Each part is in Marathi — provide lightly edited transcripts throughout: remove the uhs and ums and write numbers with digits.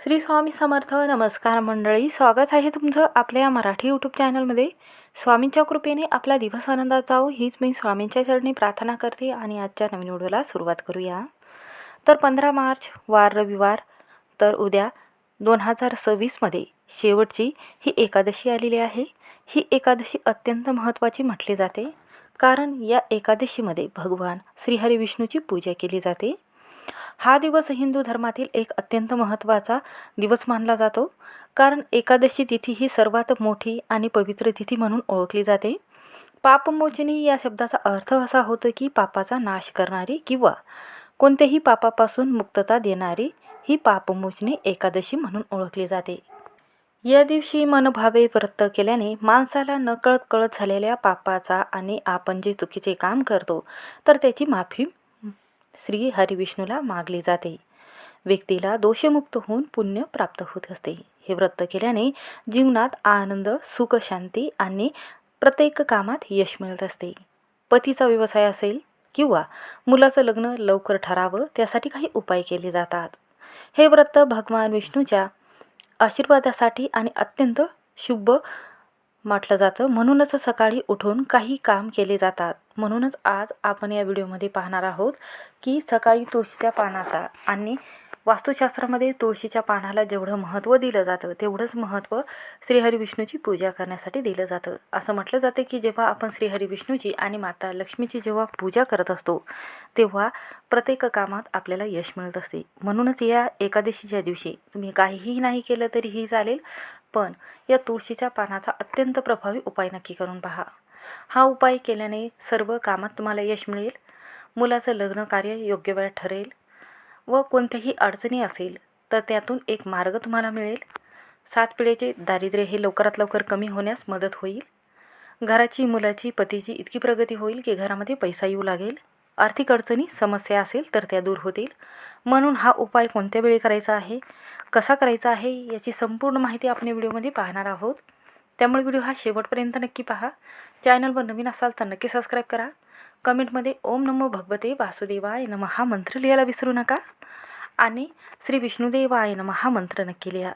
श्री स्वामी समर्थ. नमस्कार मंडळी, स्वागत आहे तुमचं आपल्या मराठी यूट्यूब चॅनलमध्ये. स्वामींच्या कृपेने आपला दिवस आनंदात जावो हीच मी स्वामींच्या चरणी प्रार्थना करते आणि आजच्या नवीन व्हिडिओला सुरुवात करूया. तर 15 मार्च वार रविवार, तर उद्या 2026मध्ये शेवटची ही एकादशी आलेली आहे. ही एकादशी अत्यंत महत्त्वाची म्हटली जाते, कारण या एकादशीमध्ये भगवान श्रीहरी विष्णूची पूजा केली जाते. हा दिवस हिंदू धर्मातील एक अत्यंत महत्त्वाचा दिवस मानला जातो, कारण एकादशी तिथी ही सर्वात मोठी आणि पवित्र तिथी म्हणून ओळखली जाते. पापमोचनी या शब्दाचा अर्थ असा होतो की पापाचा नाश करणारी किंवा कोणत्याही पापापासून मुक्तता देणारी ही पापमोचनी एकादशी म्हणून ओळखली जाते. या दिवशी मनभावे व्रत केल्याने माणसाला नकळत कळत झालेल्या पापाचा आणि आपण जे चुकीचे काम करतो तर त्याची माफी श्री हरिविष्णूला मागली जाते. व्यक्तीला दोषमुक्त होऊन पुण्य प्राप्त होत असते. हे व्रत केल्याने जीवनात आनंद, सुख, शांती आणि प्रत्येक कामात यश मिळत असते. पतीचा व्यवसाय असेल किंवा मुलाचं लग्न लवकर ठरावं त्यासाठी काही उपाय केले जातात. हे व्रत भगवान विष्णूच्या आशीर्वादासाठी आणि अत्यंत शुभ म्हटलं जातं. म्हणूनच सकाळी उठून काही काम केले जातात. म्हणूनच आज आपण या व्हिडिओमध्ये पाहणार आहोत की सकाळी तुळशीच्या पानाचा आणि वास्तुशास्त्रामध्ये तुळशीच्या पानाला जेवढं महत्त्व दिलं जातं तेवढंच महत्त्व श्रीहरी विष्णूची पूजा करण्यासाठी दिलं जातं. असं म्हटलं जातं की जेव्हा आपण श्रीहरी विष्णूची आणि माता लक्ष्मीची जेव्हा पूजा करत असतो तेव्हा प्रत्येक कामात आपल्याला यश मिळत असते. म्हणूनच या एकादशीच्या दिवशी तुम्ही काहीही नाही केलं तरीही चालेल, पण या तुळशीच्या पानाचा अत्यंत प्रभावी उपाय नक्की करून पहा. हा उपाय केल्याने सर्व कामात तुम्हाला यश मिळेल, मुलाचं लग्न कार्य योग्य वेळात ठरेल व कोणत्याही अडचणी असेल तर त्यातून एक मार्ग तुम्हाला मिळेल. 7 पिढीचे दारिद्र्य हे लवकरात लवकर कमी होण्यास मदत होईल. घराची, मुलाची, पतीची इतकी प्रगती होईल की घरामध्ये पैसा येऊ लागेल. आर्थिक अडचणी, समस्या असेल तर त्या दूर होतील. म्हणून हा उपाय कोणत्या वेळी करायचा आहे, कसा करायचा आहे याची संपूर्ण माहिती आपण या व्हिडिओमध्ये पाहणार आहोत. त्यामुळे व्हिडिओ हा शेवटपर्यंत नक्की पहा. चॅनलवर नवीन असाल तर नक्की सबस्क्राईब करा. कमेंटमध्ये ओम नमो भगवते वासुदेवाय नमः हा मंत्र लिहायला विसरू नका आणि श्री विष्णुदेवाय नमः हा मंत्र नक्की लिहा.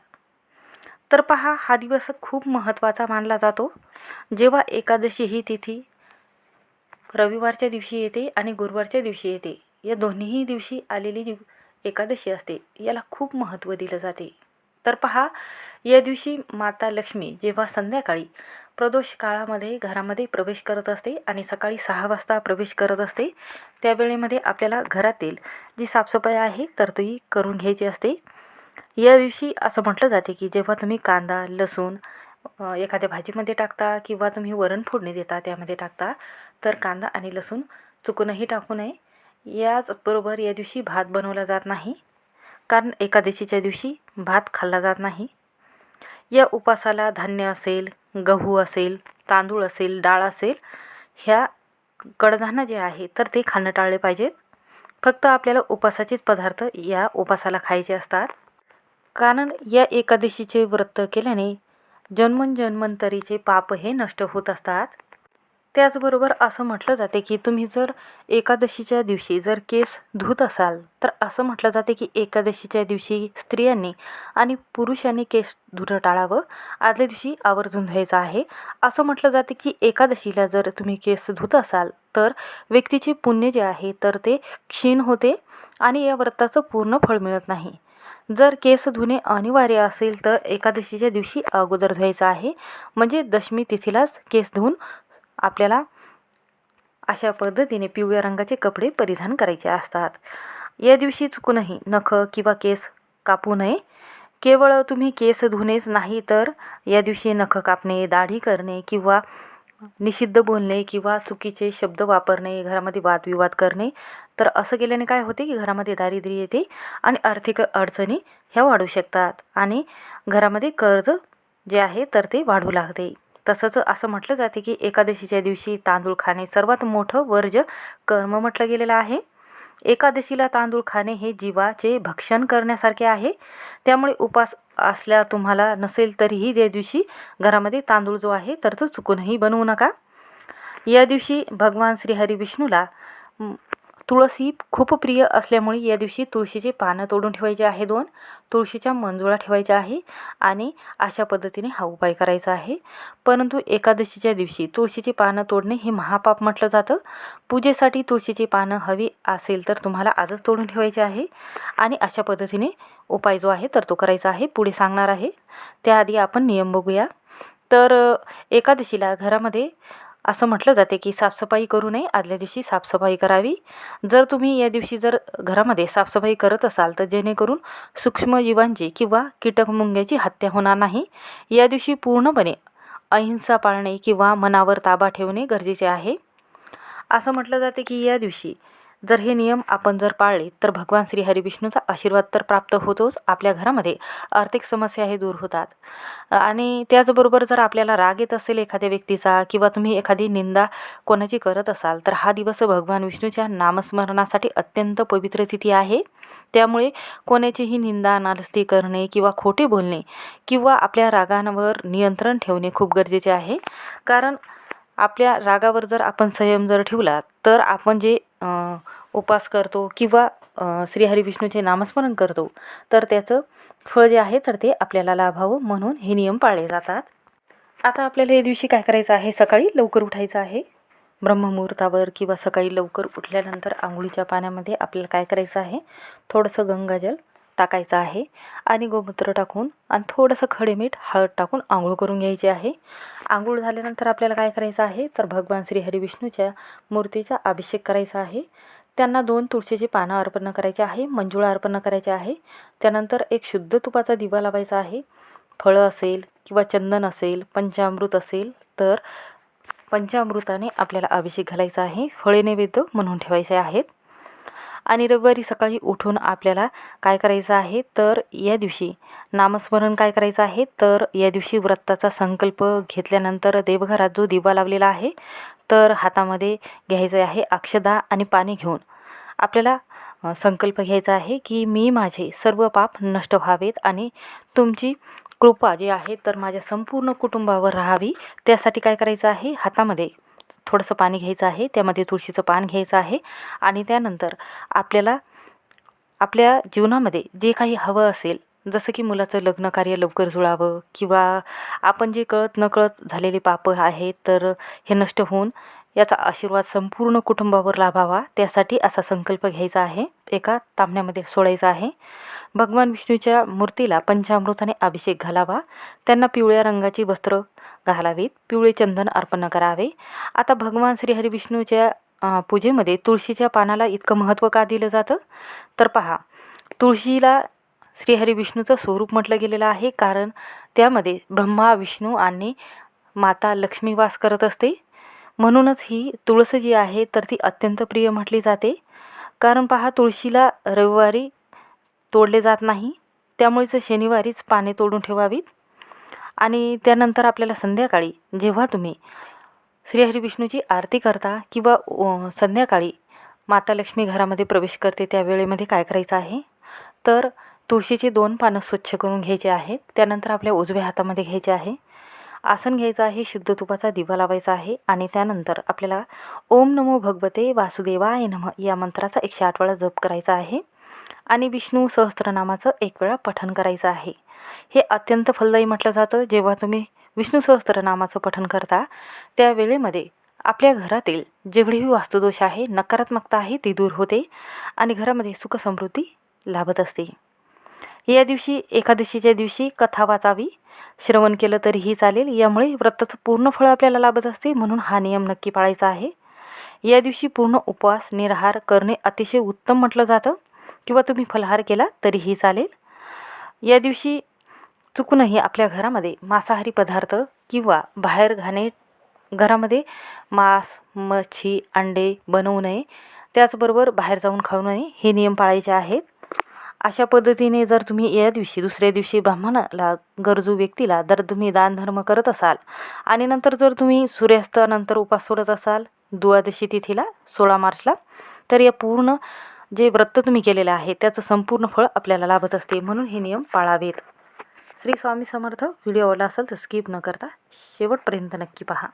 तर पहा, हा दिवस खूप महत्त्वाचा मानला जातो. जेव्हा एकादशी ही तिथी रविवारच्या दिवशी येते आणि गुरुवारच्या दिवशी येते, या दोन्हीही दिवशी आलेली जी एकादशी असते याला खूप महत्त्व दिलं जाते. तर पहा, या दिवशी माता लक्ष्मी जेव्हा संध्याकाळी प्रदोष काळामध्ये घरामध्ये प्रवेश करत असते आणि सकाळी 6 वाजता प्रवेश करत असते, त्यावेळेमध्ये आपल्याला घरातील जी साफसफाई आहे तर ती करून घ्यायची असते. या दिवशी असं म्हटलं जाते की जेव्हा तुम्ही कांदा, लसूण एखाद्या भाजीमध्ये टाकता किंवा तुम्ही वरण फोडणी देता त्यामध्ये टाकता, तर कांदा आणि लसूण चुकूनही टाकू नये. याचबरोबर या दिवशी भात बनवला जात नाही, कारण एकादशीच्या दिवशी भात खाल्ला जात नाही. या उपासाला धान्य असेल, गहू असेल, तांदूळ असेल, डाळ असेल, ह्या कडधान्य जे आहे तर ते खाणं टाळले पाहिजेत. फक्त आपल्याला उपासाचेच पदार्थ या उपासाला खायचे असतात, कारण या एकादशीचे व्रत केल्याने जन्मोजन्मांतरीचे पाप हे नष्ट होत असतात. त्याचबरोबर असं म्हटलं जाते की तुम्ही जर एकादशीच्या दिवशी जर केस धुत असाल तर असं म्हटलं जाते की एकादशीच्या दिवशी स्त्रियांनी आणि पुरुषांनी केस धुणं टाळावं, आदल्या दिवशी आवर्जून धुवायचं आहे. असं म्हटलं जाते की एकादशीला जर तुम्ही केस धुत असाल तर व्यक्तीचे पुण्य जे आहे तर ते क्षीण होते आणि या व्रताचं पूर्ण फळ मिळत नाही. जर केस धुणे अनिवार्य असेल तर एकादशीच्या दिवशी अगोदर धुवायचं आहे, म्हणजे दशमी तिथीलाच केस धुवून आपल्याला अशा पद्धतीने पिवळ्या रंगाचे कपडे परिधान करायचे असतात. या दिवशी चुकूनही नख किंवा केस कापू नये. केवळ तुम्ही केस धुणेच नाही तर या दिवशी नख कापणे, दाढी करणे किंवा निषिद्ध बोलणे किंवा चुकीचे शब्द वापरणे, घरामध्ये वादविवाद करणे, तर असं केल्याने काय होते की घरामध्ये दारिद्र्य येते आणि आर्थिक अडचणी ह्या वाढू शकतात आणि घरामध्ये कर्ज जे आहे तर ते वाढू लागते. तसंच असं म्हटलं जाते की एकादशीच्या दिवशी तांदूळ खाणे सर्वात मोठं वर्ज्य कर्म म्हटलं गेलेलं आहे. एकादशीला तांदूळ खाणे हे जीवाचे भक्षण करण्यासारखे आहे. त्यामुळे उपास असल्या तुम्हाला नसेल तरीही त्या दिवशी घरामध्ये तांदूळ जो आहे तर तो चुकूनही बनवू नका. या दिवशी भगवान श्री हरी विष्णूला तुळस ही खूप प्रिय असल्यामुळे या दिवशी तुळशीची पानं तोडून ठेवायची आहे 2, तुळशीच्या मंजुळा ठेवायच्या आहे आणि अशा पद्धतीने हा उपाय करायचा आहे. परंतु एकादशीच्या दिवशी तुळशीची पानं तोडणे हे महापाप म्हटलं जातं. पूजेसाठी तुळशीची पानं हवी असेल तर तुम्हाला आजच तोडून ठेवायची आहे आणि अशा पद्धतीने उपाय जो आहे तर तो करायचा आहे. पुढे सांगणार आहे त्याआधी आपण नियम बघूया. तर एकादशीला घरामध्ये असं म्हटलं जाते की साफसफाई करू नये, आदल्या दिवशी साफसफाई करावी. जर तुम्ही या दिवशी जर घरामध्ये साफसफाई करत असाल तर जेणेकरून सूक्ष्मजीवांची किंवा कीटकमुंग्याची हत्या होणार नाही. या दिवशी पूर्णपणे अहिंसा पाळणे किंवा मनावर ताबा ठेवणे गरजेचे आहे. असं म्हटलं जाते की या दिवशी जर हे नियम आपण जर पाळले तर भगवान श्री हरिविष्णूचा आशीर्वाद तर प्राप्त होतोच, आपल्या घरामध्ये आर्थिक समस्या हे दूर होतात. आणि त्याचबरोबर जर आपल्याला राग येत असेल एखाद्या व्यक्तीचा किंवा तुम्ही एखादी निंदा कोणाची करत असाल तर हा दिवस भगवान विष्णूच्या नामस्मरणासाठी अत्यंत पवित्र तिथी आहे. त्यामुळे कोणाचीही निंदा नालस्ती करणे किंवा खोटे बोलणे किंवा आपल्या रागांवर नियंत्रण ठेवणे खूप गरजेचे आहे. कारण आपल्या रागावर जर आपण संयम जर ठेवला तर आपण जे उपास करतो किंवा श्रीहरिविष्णूचे नामस्मरण करतो तर त्याचं फळ जे आहे तर ते आपल्याला लाभावं म्हणून हे नियम पाळले जातात. आता आपल्याला या दिवशी काय करायचं आहे, सकाळी लवकर उठायचं आहे. ब्रह्ममुहूर्तावर किंवा सकाळी लवकर उठल्यानंतर आंघोळीच्या पाण्यामध्ये आपल्याला काय करायचं आहे, थोडंसं गंगाजल टाकायचं आहे आणि गोमूत्र टाकून आणि थोडंसं खडे मीठ हळद टाकून आंघोळ करून घ्यायची आहे. आंघोळ झाल्यानंतर आपल्याला काय करायचं आहे तर भगवान श्री हरिविष्णूच्या मूर्तीचा अभिषेक करायचा आहे. त्यांना 2 तुळशीची पानं अर्पण करायचे आहे, मंजुळा अर्पण करायचे आहे. त्यानंतर एक शुद्ध तुपाचा दिवा लावायचा आहे. फळं असेल किंवा चंदन असेल, पंचामृत असेल तर पंचामृताने आपल्याला अभिषेक घालायचा आहे. फळे नैवेद्य म्हणून ठेवायचे आहेत. आणि रविवारी सकाळी उठून आपल्याला काय करायचं आहे तर या दिवशी नामस्मरण काय करायचं आहे तर या दिवशी व्रताचा संकल्प घेतल्यानंतर देवघरात जो दिवा लावलेला आहे तर हातामध्ये घ्यायचं आहे अक्षदा आणि पाणी घेऊन आपल्याला संकल्प घ्यायचा आहे की मी माझे सर्व पाप नष्ट व्हावेत आणि तुमची कृपा जी आहे तर माझ्या संपूर्ण कुटुंबावर राहावी. त्यासाठी काय करायचं आहे, हातामध्ये थोडंसं पाणी घ्यायचं आहे, त्यामध्ये तुळशीचं पान घ्यायचं आहे आणि त्यानंतर आपल्याला आपल्या जीवनामध्ये जे काही हवं असेल, जसं की मुलाचं लग्न कार्य लवकर जुळावं किंवा आपण जे कळत नकळत झालेले पापं आहेत तर हे नष्ट होऊन याचा आशीर्वाद संपूर्ण कुटुंबावर लाभावा, त्यासाठी असा संकल्प घ्यायचा आहे. एका तांब्यामध्ये सोडायचा आहे. भगवान विष्णूच्या मूर्तीला पंचामृताने अभिषेक घालावा. त्यांना पिवळ्या रंगाची वस्त्र घालावीत, पिवळे चंदन अर्पण करावे. आता भगवान श्री हरिविष्णूच्या पूजेमध्ये तुळशीच्या पानाला इतकं महत्त्व का दिलं जातं तर पहा, तुळशीला श्रीहरिविष्णूचं स्वरूप म्हटलं गेलेलं आहे. कारण त्यामध्ये ब्रह्मा विष्णू आणि माता लक्ष्मी वास करत असते. म्हणूनच ही तुळस जी आहे तर ती अत्यंत प्रिय म्हटली जाते. कारण पहा, तुळशीला रविवारी तोडले जात नाही, त्यामुळेच शनिवारीच पाने तोडून ठेवावीत. आणि त्यानंतर आपल्याला संध्याकाळी जेव्हा तुम्ही श्रीहरिविष्णूची आरती करता किंवा संध्याकाळी माता लक्ष्मी घरामध्ये प्रवेश करते त्या वेळेमध्ये काय करायचं आहे तर तुळशीची 2 पानं स्वच्छ करून घ्यायचे आहेत. त्यानंतर आपल्या उजव्या हातामध्ये घ्यायचे आहे, आसन घ्यायचं आहे, शुद्ध तुपाचा दिवा लावायचा आहे आणि त्यानंतर आपल्याला ओम नमो भगवते वासुदेवाय नमः या मंत्राचा 108 वेळा जप करायचा आहे आणि विष्णू सहस्त्रनामाचं 1 वेळा पठण करायचं आहे. हे अत्यंत फलदायी म्हटलं जातं. जेव्हा तुम्ही विष्णू सहस्त्रनामाचं पठण करता त्या वेळेमध्ये आपल्या घरातील जेवढेही वास्तुदोष आहे, नकारात्मकता आहे ती दूर होते आणि घरामध्ये सुख समृद्धी लाभत असते. या दिवशी एकादशीच्या दिवशी कथा वाचावी, श्रवण केलं तरीही चालेल. यामुळे व्रताचं पूर्ण फळ आपल्याला लाभत असते, म्हणून हा नियम नक्की पाळायचा आहे. या दिवशी पूर्ण उपवास निराहार करणे अतिशय उत्तम म्हटलं जातं किंवा तुम्ही फलाहार केला तरीही चालेल. या दिवशी चुकूनही आपल्या घरामध्ये मांसाहारी पदार्थ किंवा बाहेर घरामध्ये मांस, मच्छी, अंडे बनवू नये. त्याचबरोबर बाहेर जाऊन खाऊ नये, हे नियम पाळायचे आहेत. अशा पद्धतीने जर तुम्ही या दिवशी दुसऱ्या दिवशी ब्राह्मणाला, गरजू व्यक्तीला जर तुम्ही दानधर्म करत असाल आणि नंतर जर तुम्ही सूर्यास्तानंतर उपास सोडत असाल द्वादशी तिथीला 16 मार्चला, तर या पूर्ण जे व्रत तुम्ही केलेलं आहे त्याचं संपूर्ण फळ आपल्याला लाभत असते. म्हणून हे नियम पाळावेत. श्री स्वामी समर्थ. व्हिडिओ आवडला असेल तर स्किप न करता शेवटपर्यंत नक्की पहा.